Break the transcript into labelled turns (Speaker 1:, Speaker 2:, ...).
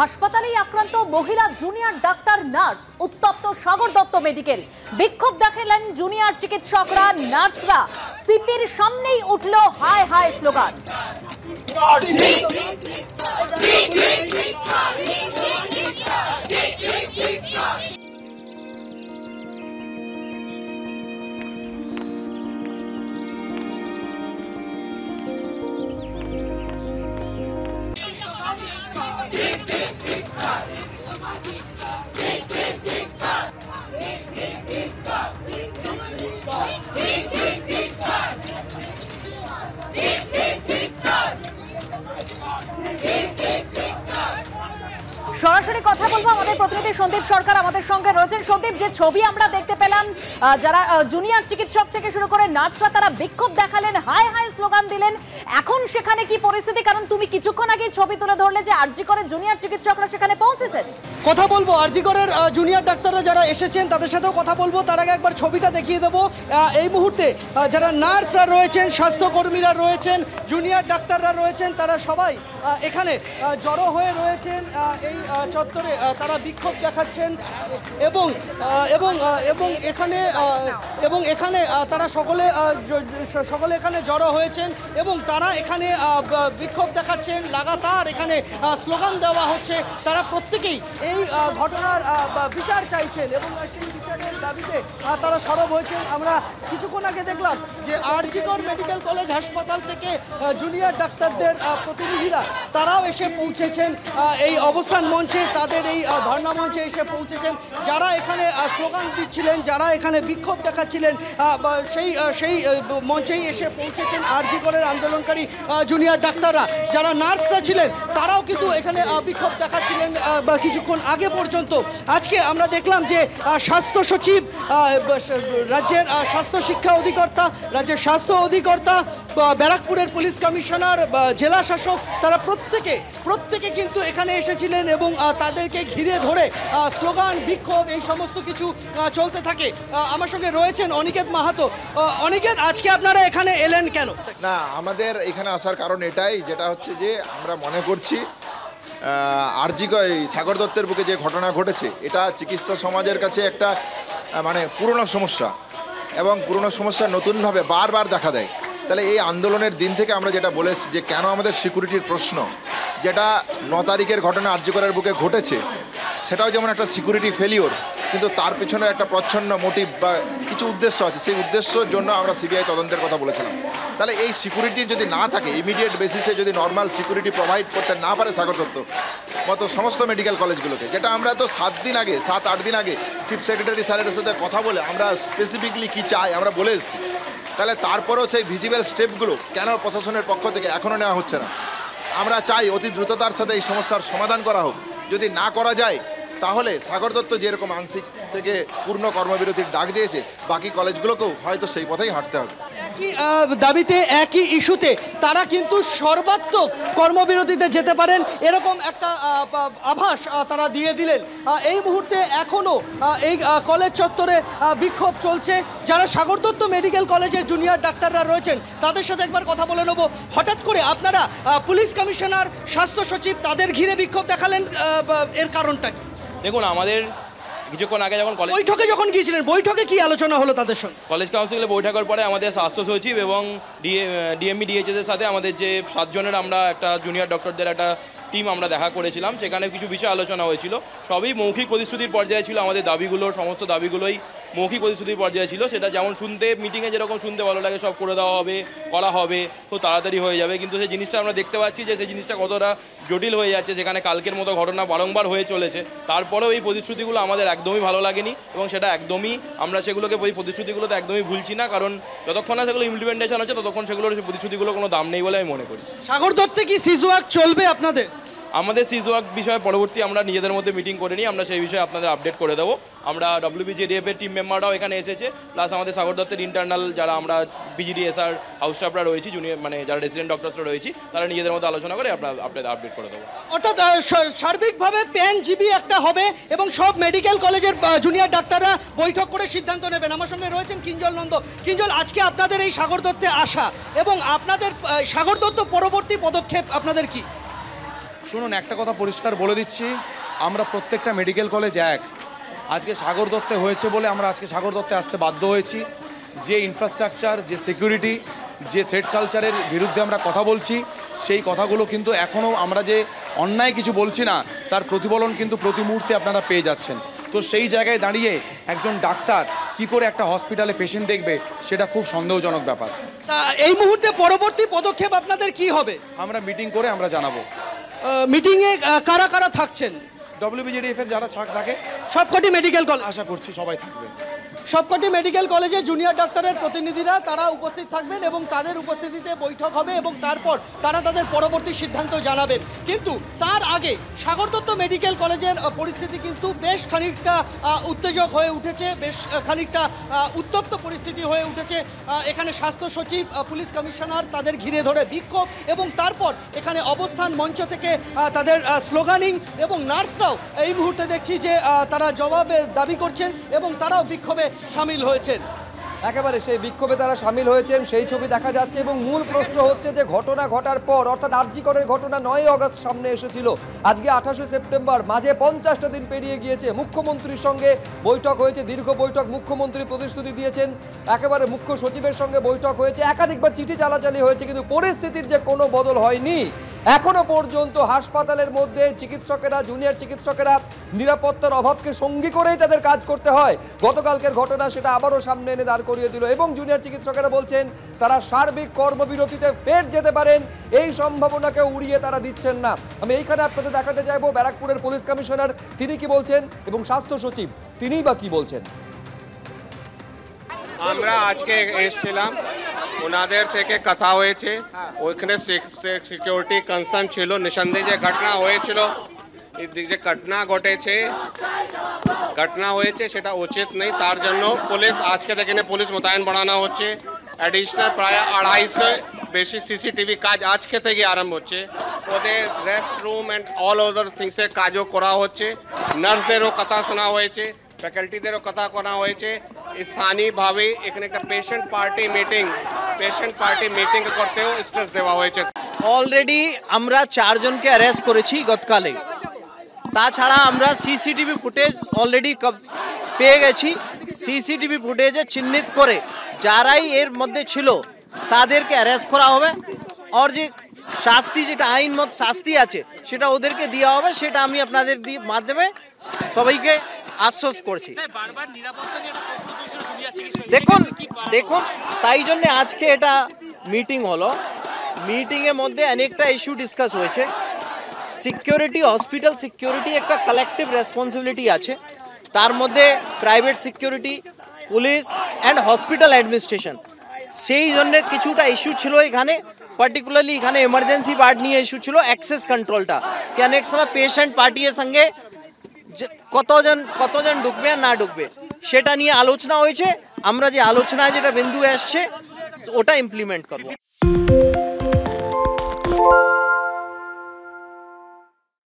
Speaker 1: হাসপাতালেই আক্রান্ত মহিলা জুনিয়র ডাক্তার নার্স, উত্তপ্ত সাগর দত্ত মেডিকেল। বিক্ষোভ দেখালেন জুনিয়র চিকিৎসকরা, নার্সরা। সিপির সামনেই উঠল হায় হায় স্লোগান। সরাসরি কথা বলবো, আমাদের প্রতিনিধি সন্দীপ সরকার আমাদের সঙ্গে রয়েছেন। সন্দীপ, যে ছবি আমরা দেখতে পেলাম, যারা জুনিয়র চিকিৎসক থেকে শুরু করে নার্সরা তারা বিক্ষোভ দেখালেন, হাই হাই স্লোগান দিলেন, এখন সেখানে কি পরিস্থিতি? কারণ তুমি কিছুক্ষণ আগে ছবি তুলে ধরলে যে আরজি করের জুনিয়র চিকিৎসকরা সেখানে পৌঁছেছেন।
Speaker 2: কথা বলবো আরজি করের জুনিয়র ডাক্তাররা যারা এসেছেন তাদের সাথেও কথা বলবো। তার আগে একবার ছবিটা দেখিয়ে দেবো। এই মুহূর্তে যারা নার্সরা রয়েছেন, স্বাস্থ্যকর্মীরা রয়েছেন, জুনিয়র ডাক্তাররা রয়েছেন, তারা সবাই এখানে জড়ো হয়ে রয়েছেন এই চত্বরে। তারা বিক্ষোভ দেখাচ্ছেন এবং এবং এবং এখানে এখানে তারা সকলে এখানে জড়ো হয়েছেন এবং তারা এখানে বিক্ষোভ দেখাচ্ছেন। লাগাতার এখানে স্লোগান দেওয়া হচ্ছে। তারা প্রত্যেকেই এই ঘটনার বিচার চাইছেন এবং সেই বিচারের দাবিতে তারা সরব হয়েছেন। আমরা কিছুক্ষণ আগে দেখলাম যে আরজি কর মেডিকেল কলেজ হাসপাতাল থেকে জুনিয়র ডাক্তারদের প্রতিনিধিরা তারাও এসে পৌঁছেছেন এই অবস্থান মঞ্চে, তাদের এই ধর্ণা মঞ্চে এসে পৌঁছেছেন। যারা এখানে স্লোগান দিচ্ছিলেন, যারা এখানে বিক্ষোভ দেখাচ্ছিলেন, সেই মঞ্চেই এসে পৌঁছেছেন আরজি করের আন্দোলনকারী জুনিয়র ডাক্তাররা। যারা নার্সরা ছিলেন তারাও কিন্তু এখানে বিক্ষোভ দেখাচ্ছিলেন কিছুক্ষণ আগে পর্যন্ত। আজকে আমরা দেখলাম যে স্বাস্থ্য সচিব, রাজ্যের স্বাস্থ্য শিক্ষা অধিকর্তা, রাজ্যের স্বাস্থ্য অধিকর্তা, ব্যারাকপুরের পুলিশ কমিশনার, জেলা শাসক, তারা প্রত্যেকে কিন্তু এখানে এসেছিলেন এবং তাদেরকে ঘিরে ধরে স্লোগান, বিক্ষোভ এই সমস্ত কিছু চলতে থাকে। আমার সঙ্গে রয়েছেন অনিকেত মাহাতো। অনিকেত, আজকে আপনারা এখানে এলেন কেন?
Speaker 3: না, আমাদের এখানে আসার কারণ এটাই, যেটা হচ্ছে যে আমরা মনে করছি আরজি সাগর দত্তের বুকে যে ঘটনা ঘটেছে এটা চিকিৎসা সমাজের কাছে একটা পুরনো সমস্যা এবং পুরনো সমস্যা নতুনভাবে বারবার দেখা দেয়। তাহলে এই আন্দোলনের দিন থেকে আমরা যেটা বলেছি যে কেন আমাদের সিকিউরিটির প্রশ্ন, যেটা 9 তারিখের ঘটনা আরজি করের বুকে ঘটেছে, সেটাও যেমন একটা সিকিউরিটি ফেলিওর, কিন্তু তার পিছনে একটা প্রচ্ছন্ন মোটিভ বা কিছু উদ্দেশ্য আছে। সেই উদ্দেশ্যের জন্য আমরা সিবিআই তদন্তের কথা বলেছিলাম। তাহলে এই সিকিউরিটির যদি না থাকে, ইমিডিয়েট বেসিসে যদি নর্মাল সিকিউরিটি প্রোভাইড করতে না পারে সাগর দত্ত মতো সমস্ত মেডিকেল কলেজগুলোকে, যেটা আমরা তো 7-8 দিন আগে চিফ সেক্রেটারি স্যারের সাথে কথা বলে আমরা স্পেসিফিকলি কী চাই আমরা বলে এসেছি, তাহলে তারপরেও সেই ভিজিবল স্টেপগুলো কেন প্রশাসনের পক্ষ থেকে এখনও নেওয়া হচ্ছে না? আমরা চাই অতি দ্রুততার সাথে এই সমস্যার সমাধান করা হোক। যদি না করা যায় তাহলে সাগর দত্ত যেরকম আংশিক থেকে পূর্ণ কর্মবিরতির ডাক দিয়েছে, বাকি কলেজগুলোকেও হয়তো সেই পথেই হাঁটতে হবে।
Speaker 2: একই দাবিতে, একই ইস্যুতে তারা কিন্তু সর্বাত্মক কর্মবিরতিতে যেতে পারেন এরকম একটা আভাস তারা দিয়ে দিলেন। এই মুহূর্তে এখনও এই কলেজ চত্বরে বিক্ষোভ চলছে। যারা সাগর দত্ত মেডিকেল কলেজের জুনিয়র ডাক্তাররা রয়েছেন তাদের সাথে একবার কথা বলে নেব। হঠাৎ করে আপনারা পুলিশ কমিশনার, স্বাস্থ্য সচিব তাদের ঘিরে বিক্ষোভ দেখালেন, এর কারণটা কি?
Speaker 4: দেখুন, আমাদের কিছুক্ষণ আগে যখন
Speaker 2: বৈঠকে গিয়েছিলেন, বৈঠকে কি আলোচনা হলো তাদের সঙ্গে?
Speaker 4: কলেজ কাউন্সিলে বৈঠকের পরে আমাদের স্বাস্থ্য সচিব এবং ডিএমই ডিএইচএসের সাথে আমাদের যে 7 জনের আমরা একটা জুনিয়র ডক্টরদের একটা টিম আমরা দেখা করেছিলাম। সেখানে কিছু বিষয় আলোচনা হয়েছিল। সবই মৌখিক প্রতিশ্রুতির পর্যায়ে ছিল। আমাদের সমস্ত দাবিগুলোই মৌখিক প্রতিশ্রুতির পর্যায়ে ছিল। সেটা যেমন শুনতে, মিটিংয়ে যেরকম শুনতে ভালো লাগে, সব করে দেওয়া হবে, করা হবে, খুব তাড়াতাড়ি হয়ে যাবে, কিন্তু সেই জিনিসটা আমরা দেখতে পাচ্ছি যে সেই জিনিসটা কতটা জটিল হয়ে যাচ্ছে। সেখানে কালকের মতো ঘটনা বারংবার হয়ে চলেছে। তারপরেও এই প্রতিশ্রুতিগুলো আমাদের একদমই ভালো লাগেনি এবং সেটা একদমই আমরা সেগুলোকে ওই প্রতিশ্রুতিগুলোতে একদমই ভুলছি না, কারণ যতক্ষণ না সেগুলো ইমপ্লিমেন্টেশন হচ্ছে ততক্ষণ সেগুলোর প্রতিশ্রুতিগুলো কোনো দাম নেই বলে আমি মনে করি।
Speaker 2: সাগর দত্তে কি সিজওয়ার্ক চলবে আপনাদের?
Speaker 4: আমাদের সিজওয়ার্ক বিষয়ে পরবর্তী আমরা নিজেদের মধ্যে মিটিং করে নিই, আমরা সেই বিষয়ে আপনাদের আপডেট করে দেবো। আমরা WBJDF এর টিম মেম্বাররাও এখানে এসেছে, প্লাস আমাদের সাগর দত্তের ইন্টারনাল যারা আমরা BGDSR হাউস স্টাফরা রয়েছি, জুনিয়র যারা রেসিডেন্ট ডক্টরসরা রয়েছি, তারা নিজেদের মধ্যে আলোচনা করে আপনাদের আপডেট করে দেবো।
Speaker 2: অর্থাৎ সার্বিকভাবে PNGB একটা হবে এবং সব মেডিকেল কলেজের জুনিয়র ডাক্তাররা বৈঠক করে সিদ্ধান্ত নেবেন। আমার সঙ্গে রয়েছেন কিঞ্জল নন্দ। কিঞ্জল, আজকে আপনাদের এই সাগর দত্তে আসা এবং আপনাদের সাগর দত্ত পরবর্তী পদক্ষেপ আপনাদের কি?
Speaker 5: শুনুন, একটা কথা পরিষ্কার বলে দিচ্ছি, আমরা প্রত্যেকটা মেডিকেল কলেজ এক। আজকে সাগর দত্তে হয়েছে বলে আমরা আজকে সাগর দত্তে আসতে বাধ্য হয়েছি। যে ইনফ্রাস্ট্রাকচার, যে সিকিউরিটি, যে থ্রেড কালচারের বিরুদ্ধে আমরা কথা বলছি, সেই কথাগুলো কিন্তু এখনও আমরা যে অন্যায় কিছু বলছি না, তার প্রতিফলন কিন্তু প্রতি মুহূর্তে আপনারা পেয়ে যাচ্ছেন। তো সেই জায়গায় দাঁড়িয়ে একজন ডাক্তার কি করে একটা হসপিটালে পেশেন্ট দেখবে, সেটা খুব সন্দেহজনক ব্যাপার।
Speaker 2: তা এই মুহূর্তে পরবর্তী পদক্ষেপ আপনাদের কি হবে?
Speaker 5: আমরা মিটিং করে আমরা জানাবো।
Speaker 2: মিটিংয়ে কারা কারা থাকছেন?
Speaker 5: WBJDF এর যারা ছাড় থাকে
Speaker 2: সবকটি মেডিকেল কলেজ,
Speaker 5: আশা করছি সবাই থাকবে।
Speaker 2: সবকটি মেডিকেল কলেজে জুনিয়র ডাক্তারের প্রতিনিধিরা তারা উপস্থিত থাকবেন এবং তাদের উপস্থিতিতে বৈঠক হবে এবং তারপর তারা তাদের পরবর্তী সিদ্ধান্ত জানাবেন। কিন্তু তার আগে সাগর দত্ত মেডিকেল কলেজের পরিস্থিতি কিন্তু বেশ খানিকটা উত্তেজক হয়ে উঠেছে, বেশ খানিকটা উত্তপ্ত পরিস্থিতি হয়ে উঠেছে। এখানে স্বাস্থ্য সচিব, পুলিশ কমিশনার তাদের ঘিরে ধরে বিক্ষোভ এবং তারপর এখানে অবস্থান মঞ্চ থেকে তাদের স্লোগানিং এবং নার্সরাও এই মুহূর্তে দেখছি যে তারা জবাবে দাবি করছেন এবং তারাও বিক্ষোভে সামিল হয়েছেন।
Speaker 6: একেবারে সেই বিক্ষোভে তারা সামিল হয়েছেন, সেই ছবি দেখা যাচ্ছে। এবং মূল প্রশ্ন হচ্ছে যে ঘটনা ঘটার পর, অর্থাৎ আর.জি. করের ঘটনা 9 আগস্ট সামনে এসেছিল, আজকে 28 সেপ্টেম্বর, মাঝে 50টা দিন পেরিয়ে গিয়েছে। মুখ্যমন্ত্রীর সঙ্গে বৈঠক হয়েছে, দীর্ঘ বৈঠক, মুখ্যমন্ত্রী প্রতিশ্রুতি দিয়েছেন, একেবারে মুখ্য সচিবের সঙ্গে বৈঠক হয়েছে, একাধিকবার চিঠি চালাচালি হয়েছে, কিন্তু পরিস্থিতির যে কোনো বদল হয়নি। এখনো পর্যন্ত হাসপাতালের মধ্যে চিকিৎসকেরা, জুনিয়র চিকিৎসকেরা নিরাপত্তার অভাবকে সঙ্গী করেই তাদের কাজ করতে হয়। গতকালকের ঘটনা সেটা আবারও সামনে এনে দাঁড় করিয়ে দিল এবং জুনিয়র চিকিৎসকেরা বলছেন তারা সার্বিক কর্মবিরতিতে ফের যেতে পারেন, এই সম্ভাবনাকে উড়িয়ে তারা দিচ্ছেন না। আমি এইখানে আপনাদের দেখাতে চাইবো ব্যারাকপুরের পুলিশ কমিশনার তিনি কি বলছেন এবং স্বাস্থ্য সচিব তিনিই বা কি বলছেন।
Speaker 7: আমরা আজকে এসেছিলাম, ওনাদের থেকে কথা হয়েছে, ওইখানে সিকিউরিটি কনসার্ন ছিল, নিঃসন্দেহে যে ঘটনা হয়েছিল, যে ঘটনা হয়েছে সেটা উচিত নেই, তার জন্য পুলিশ আজকে এখানে পুলিশ মোতায়েন বাড়ানো হচ্ছে। অ্যাডিশনাল প্রায় 250 বেশি সিসিটিভি কাজ আজকে থেকে আরম্ভ হচ্ছে। ওদের rest room and all other থিংসের কাজও করা হচ্ছে। নার্সদেরও কথা শোনা হয়েছে, ফ্যাকাল্টিদেরও কথা করা হয়েছে। স্থানীয়ভাবে এখানে একটা পেশেন্ট পার্টি মিটিং করতেও স্ট্রেস দেওয়া হয়েছে।
Speaker 8: অলরেডি আমরা 4 জনকে অ্যারেস্ট করেছি গতকালে। তাছাড়া আমরা সিসিটিভি ফুটেজ অলরেডি পেয়ে গেছি। সিসিটিভি ফুটেজে চিহ্নিত করে যারাই এর মধ্যে ছিল তাদেরকে অ্যারেস্ট করা হবে, আর যে শাস্তি, যেটা আইনমত শাস্তি আছে সেটা ওদেরকে দেওয়া হবে, সেটা আমি আপনাদের মাধ্যমে সবাইকে আশ্বস্ত করছি। দেখুন তাই জন্য আজকে এটা মিটিং হলো। মিটিংয়ের মধ্যে অনেকটা ইস্যু ডিসকাস হয়েছে। সিকিউরিটি, হসপিটাল সিকিউরিটি একটা কালেকটিভ রেসপন্সিবিলিটি আছে, তার মধ্যে private security, police and hospital administration, সেই জন্য কিছুটা ইস্যু ছিল এখানে। পার্টিকুলারলি এখানে এমার্জেন্সি পার্ট নিয়ে ইস্যু ছিল, অ্যাক্সেস কন্ট্রোলটা, কেন এক সময় পেশেন্ট পার্টির সঙ্গে কতজন ঢুকবে আর না ঢুকবে সেটা নিয়ে আলোচনা হয়েছে। আমরা যে আলোচনায় যেটা বিন্দু আসছে ওটা ইমপ্লিমেন্ট করব।